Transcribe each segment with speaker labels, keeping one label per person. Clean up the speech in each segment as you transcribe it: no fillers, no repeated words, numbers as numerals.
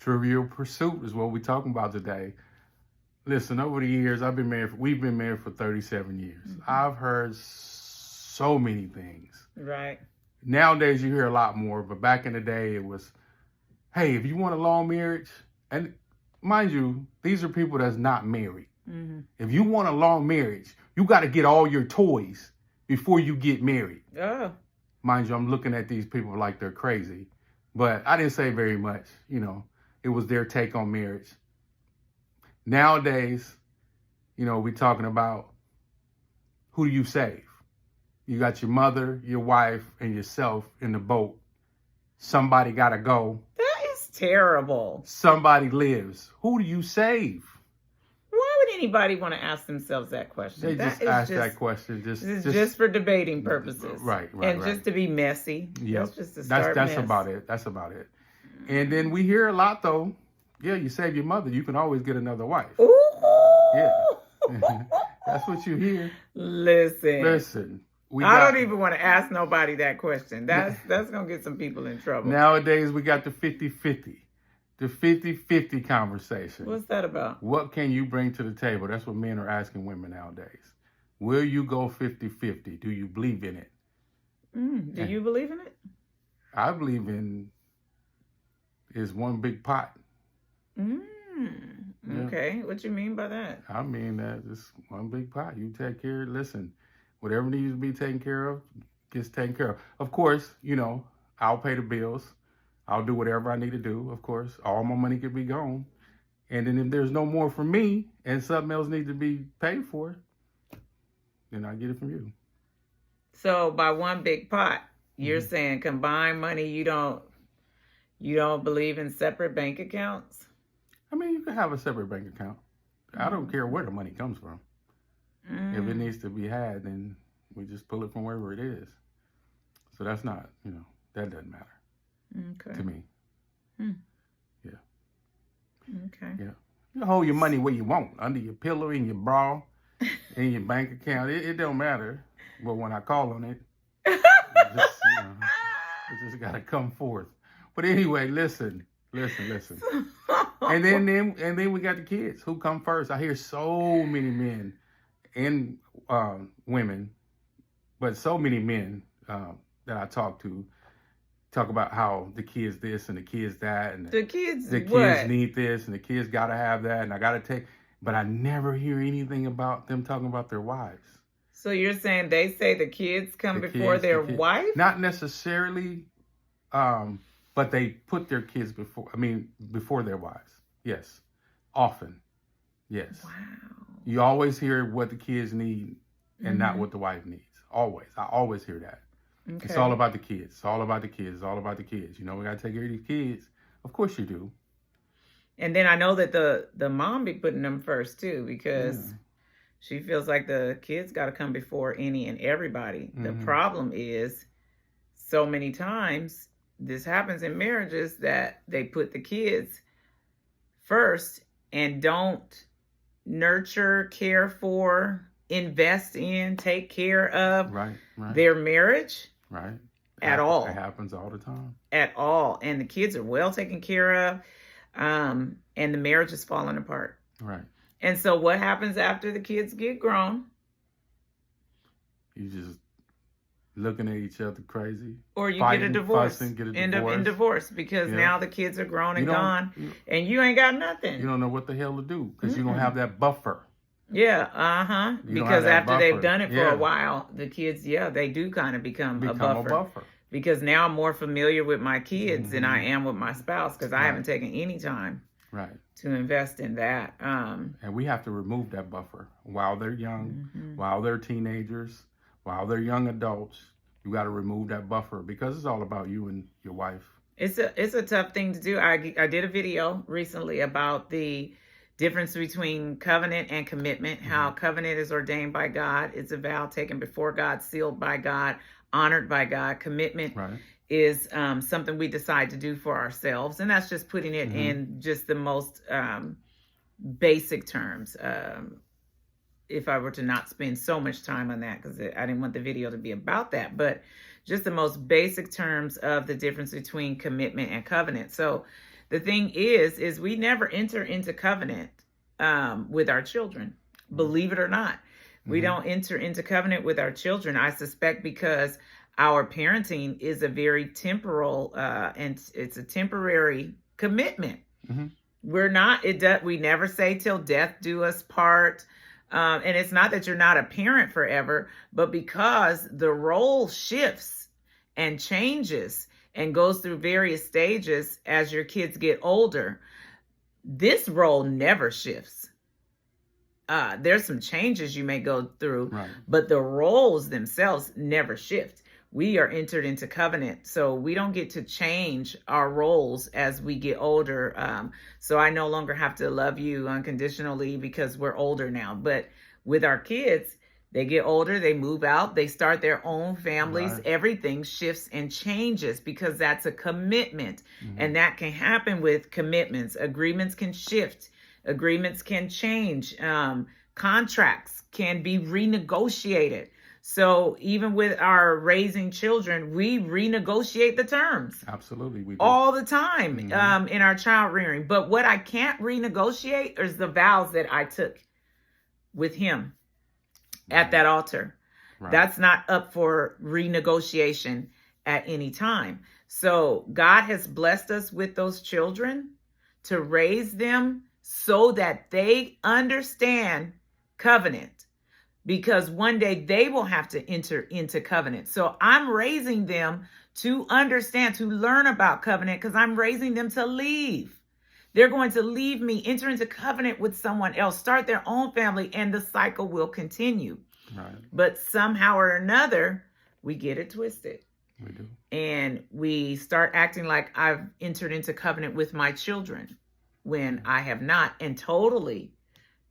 Speaker 1: Trivial Pursuit is what we're talking about today. Listen, over the years, we've been married for 37 years.
Speaker 2: Mm-hmm.
Speaker 1: I've heard so many things.
Speaker 2: Right.
Speaker 1: Nowadays, you hear a lot more, but back in the day, it was, hey, if you want a long marriage, and mind you, these are people that's not married.
Speaker 2: Mm-hmm.
Speaker 1: If you want a long marriage, you got to get all your toys before you get married.
Speaker 2: Oh.
Speaker 1: Mind you, I'm looking at these people like they're crazy, but I didn't say very much. It was their take on marriage. Nowadays, we're talking about, who do you save? You got your mother, your wife, and yourself in the boat. Somebody got to go.
Speaker 2: That is terrible.
Speaker 1: Somebody lives. Who do you save?
Speaker 2: Why would anybody want to ask themselves that question?
Speaker 1: They just ask that question.
Speaker 2: Just for debating purposes.
Speaker 1: Right.
Speaker 2: And just to be messy.
Speaker 1: Yeah.
Speaker 2: That's just to start
Speaker 1: That's
Speaker 2: mess.
Speaker 1: about it. That's about it. And then we hear a lot, though. Yeah, you save your mother, you can always get another wife.
Speaker 2: Ooh.
Speaker 1: Yeah. That's what you hear.
Speaker 2: Listen. I don't even want to ask nobody that question. That's going to get some people in trouble.
Speaker 1: Nowadays, we got the 50-50. The 50-50 conversation.
Speaker 2: What's that about?
Speaker 1: What can you bring to the table? That's what men are asking women nowadays. Will you go 50-50? Do you believe in it?
Speaker 2: Do you believe in it?
Speaker 1: I believe in is one big pot.
Speaker 2: Okay. What you mean by that?
Speaker 1: I mean that it's one big pot. You take care. Listen, whatever needs to be taken care of gets taken care of. Of course, I'll pay the bills. I'll do whatever I need to do. Of course, all my money could be gone. And then if there's no more for me and something else needs to be paid for, then I get it from you.
Speaker 2: So by one big pot, you're saying combined money, you don't believe in separate bank accounts?
Speaker 1: I mean, you can have a separate bank account. I don't care where the money comes from. If it needs to be had, then we just pull it from wherever it is. So that's not, that doesn't matter to me. Yeah.
Speaker 2: Okay.
Speaker 1: Yeah. You hold your money where you want, under your pillow, in your bra, in your bank account. It don't matter. But when I call on it, it just got to come forth. But anyway, listen. And then we got the kids. Who come first? I hear so many men and women, but so many men that I talk about how the kids this and the kids that, and
Speaker 2: the kids
Speaker 1: need this and the kids got to have that, and I got to take. But I never hear anything about them talking about their wives.
Speaker 2: So you're saying they say the kids come before their wife?
Speaker 1: Not necessarily, but they put their kids before their wives. Yes, often. Yes.
Speaker 2: Wow.
Speaker 1: You always hear what the kids need and not what the wife needs. Always. I always hear that. Okay. It's all about the kids. It's all about the kids. It's all about the kids. We got to take care of these kids. Of course you do.
Speaker 2: And then I know that the mom be putting them first too, because she feels like the kids got to come before any and everybody. The problem is so many times this happens in marriages that they put the kids first and don't nurture, care for, invest in, take care of their marriage.
Speaker 1: Right.
Speaker 2: At all.
Speaker 1: It happens all the time.
Speaker 2: At all. And the kids are well taken care of. And the marriage is falling apart. Right. And so what happens after the kids get grown?
Speaker 1: You just looking at each other crazy.
Speaker 2: Or you
Speaker 1: fighting,
Speaker 2: get a divorce.
Speaker 1: Fussing, get a
Speaker 2: End up in divorce because now the kids are grown and gone. And you ain't got nothing.
Speaker 1: You don't know what the hell to do because you don't have that buffer.
Speaker 2: Yeah, because after they've done it for a while, the kids, they do kind of become a buffer. Because now I'm more familiar with my kids than I am with my spouse because I haven't taken any time to invest in that.
Speaker 1: And we have to remove that buffer while they're young, while they're teenagers, while they're young adults. You got to remove that buffer because it's all about you and your wife.
Speaker 2: It's a tough thing to do. I did a video recently about the difference between covenant and commitment, how covenant is ordained by God. It's a vow taken before God, sealed by God, honored by God. Commitment is something we decide to do for ourselves. And that's just putting it in just the most basic terms. If I were to not spend so much time on that, because I didn't want the video to be about that, but just the most basic terms of the difference between commitment and covenant. So The thing is we never enter into covenant with our children. Believe it or not, we don't enter into covenant with our children. I suspect because our parenting is a very temporal and it's a temporary commitment. We're not, we never say till death do us part. And it's not that you're not a parent forever, but because the role shifts and changes and goes through various stages as your kids get older, this role never shifts. There's some changes you may go through,
Speaker 1: Right.
Speaker 2: but the roles themselves never shift. We are entered into covenant, so we don't get to change our roles as we get older. So I no longer have to love you unconditionally because we're older now. But with our kids, they get older, they move out, they start their own families.
Speaker 1: Right.
Speaker 2: Everything shifts and changes because that's a commitment. And that can happen with commitments. Agreements can shift. Agreements can change. Contracts can be renegotiated. So even with our raising children, we renegotiate the terms.
Speaker 1: Absolutely, we do.
Speaker 2: All the time in our child rearing. But what I can't renegotiate is the vows that I took with him at that altar.
Speaker 1: Right.
Speaker 2: That's not up for renegotiation at any time. So God has blessed us with those children to raise them so that they understand covenant. Because one day they will have to enter into covenant. So I'm raising them to understand, to learn about covenant, because I'm raising them to leave. They're going to leave me, enter into covenant with someone else, start their own family, and the cycle will continue.
Speaker 1: Right.
Speaker 2: But somehow or another, we get it twisted.
Speaker 1: We do.
Speaker 2: And we start acting like I've entered into covenant with my children when I have not, and totally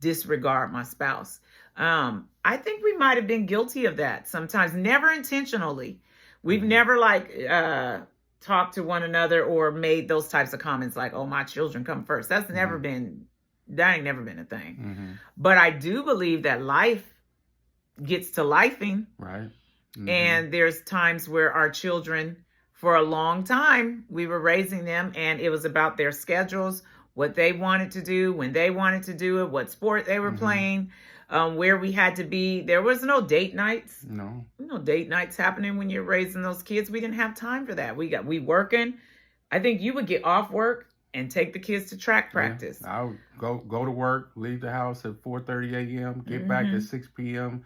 Speaker 2: disregard my spouse. I think we might have been guilty of that sometimes, never intentionally. We've never talked to one another or made those types of comments like, oh, my children come first. That's never been, that ain't never been a thing. But I do believe that life gets to lifing.
Speaker 1: Right.
Speaker 2: And there's times where our children, for a long time, we were raising them and it was about their schedules, what they wanted to do, when they wanted to do it, what sport they were playing, where we had to be. There was no date nights.
Speaker 1: No.
Speaker 2: No date nights happening when you're raising those kids. We didn't have time for that. We working. I think you would get off work and take the kids to track practice.
Speaker 1: Yeah. I would go to work, leave the house at 4:30 a.m., get back at 6 p.m.,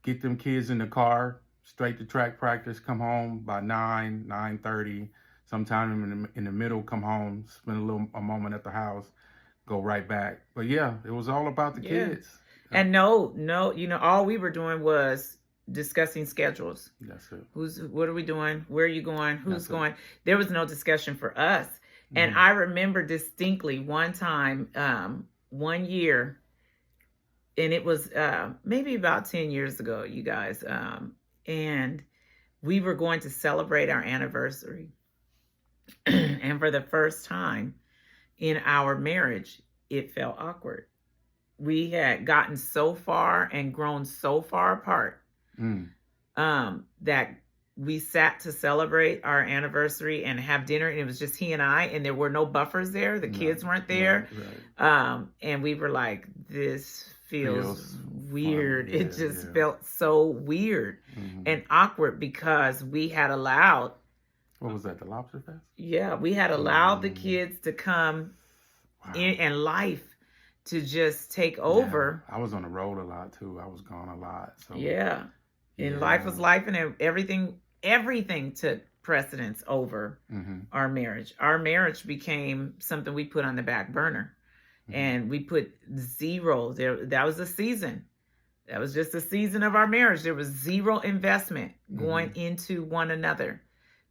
Speaker 1: get them kids in the car, straight to track practice, come home by 9:30. Sometime in the middle, come home, spend a moment at the house, go right back. But yeah, it was all about the kids.
Speaker 2: And no, all we were doing was discussing schedules.
Speaker 1: That's it.
Speaker 2: What are we doing? Where are you going? Who's going? There was no discussion for us. And I remember distinctly one time, one year, and it was maybe about 10 years ago, you guys. And we were going to celebrate our anniversary. And for the first time in our marriage, it felt awkward. We had gotten so far and grown so far apart that we sat to celebrate our anniversary and have dinner, and it was just he and I, and there were no buffers there. The kids weren't there. Right. And we were like, this feels weird. Yeah, it just felt so weird and awkward because we had allowed.
Speaker 1: What was that, the Lobster Fest?
Speaker 2: Yeah, we had allowed the kids to come in and life to just take over.
Speaker 1: I was on the road a lot too. I was gone a lot. So
Speaker 2: and life was life, and everything took precedence over our marriage. Our marriage became something we put on the back burner, and we put zero there. That was a season. That was just a season of our marriage. There was zero investment going into one another.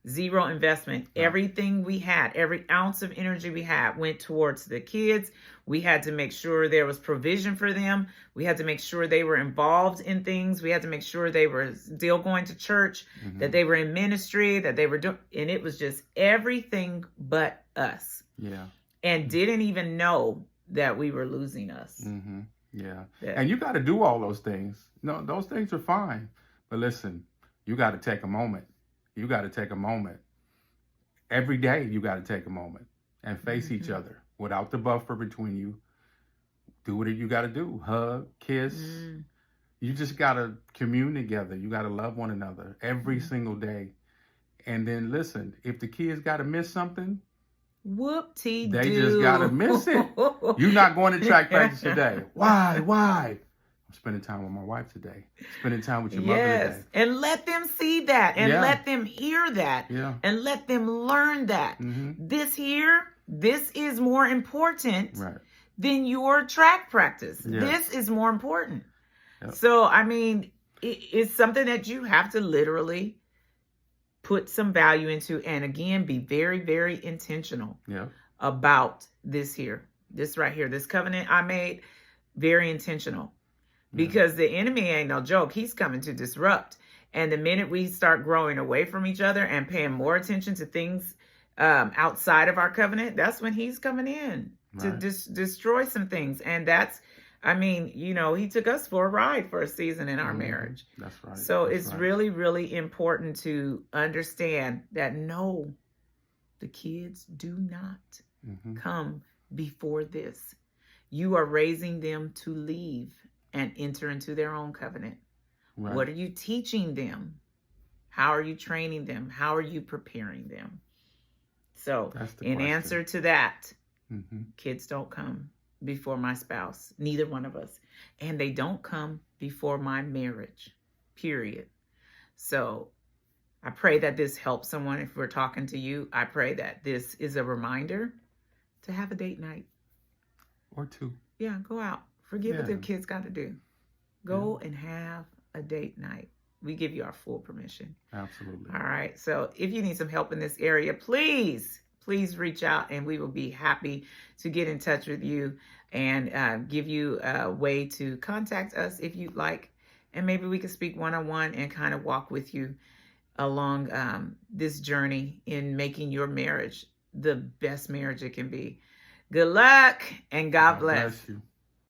Speaker 2: Zero investment. Right. Everything we had, every ounce of energy we had went towards the kids. We had to make sure there was provision for them. We had to make sure they were involved in things. We had to make sure they were still going to church, that they were in ministry, that they were doing, and it was just everything but us.
Speaker 1: Yeah.
Speaker 2: And didn't even know that we were losing us.
Speaker 1: Yeah. And you got to do all those things. No, those things are fine. But listen, you got to take a moment. You got to take a moment. Every day you got to take a moment. and face each
Speaker 2: Mhm.
Speaker 1: other without the buffer between you. Do what you got to do. Hug, kiss.
Speaker 2: Mm.
Speaker 1: You just got to commune together. You got to love one another every
Speaker 2: Mm.
Speaker 1: single day. And then listen, if the kids got to miss something, they just got to
Speaker 2: Whoop-de-doo.
Speaker 1: miss it. You're not going to track practice today. Why? I'm spending time with my wife today. Spending time with your mother
Speaker 2: Yes.
Speaker 1: today.
Speaker 2: And let them see that and
Speaker 1: Yeah.
Speaker 2: let them hear that
Speaker 1: Yeah.
Speaker 2: and let them learn that.
Speaker 1: Mm-hmm.
Speaker 2: This is more important
Speaker 1: Right.
Speaker 2: than your track practice.
Speaker 1: Yes.
Speaker 2: This is more important.
Speaker 1: Yep.
Speaker 2: So, I mean, it's something that you have to literally put some value into. And again, be very, very intentional
Speaker 1: Yeah.
Speaker 2: about this right here, this covenant I made, very intentional. Because the enemy ain't no joke. He's coming to disrupt. And the minute we start growing away from each other and paying more attention to things outside of our covenant, that's when he's coming in to destroy some things. And that's, I mean, he took us for a ride for a season in our marriage.
Speaker 1: That's right.
Speaker 2: So
Speaker 1: That's
Speaker 2: it's
Speaker 1: right.
Speaker 2: really, really important to understand that no, the kids do not come before this. You are raising them to leave and enter into their own covenant. Right. What are you teaching them? How are you training them? How are you preparing them? So in answer to that, kids don't come before my spouse, neither one of us. And they don't come before my marriage, period. So I pray that this helps someone. If we're talking to you, I pray that this is a reminder to have a date night.
Speaker 1: Or two.
Speaker 2: Yeah, go out. Forget what the kids got to do. Go and have a date night. We give you our full permission.
Speaker 1: Absolutely.
Speaker 2: All right. So if you need some help in this area, please reach out and we will be happy to get in touch with you and give you a way to contact us if you'd like. And maybe we can speak one-on-one and kind of walk with you along this journey in making your marriage the best marriage it can be. Good luck and God bless.
Speaker 1: You.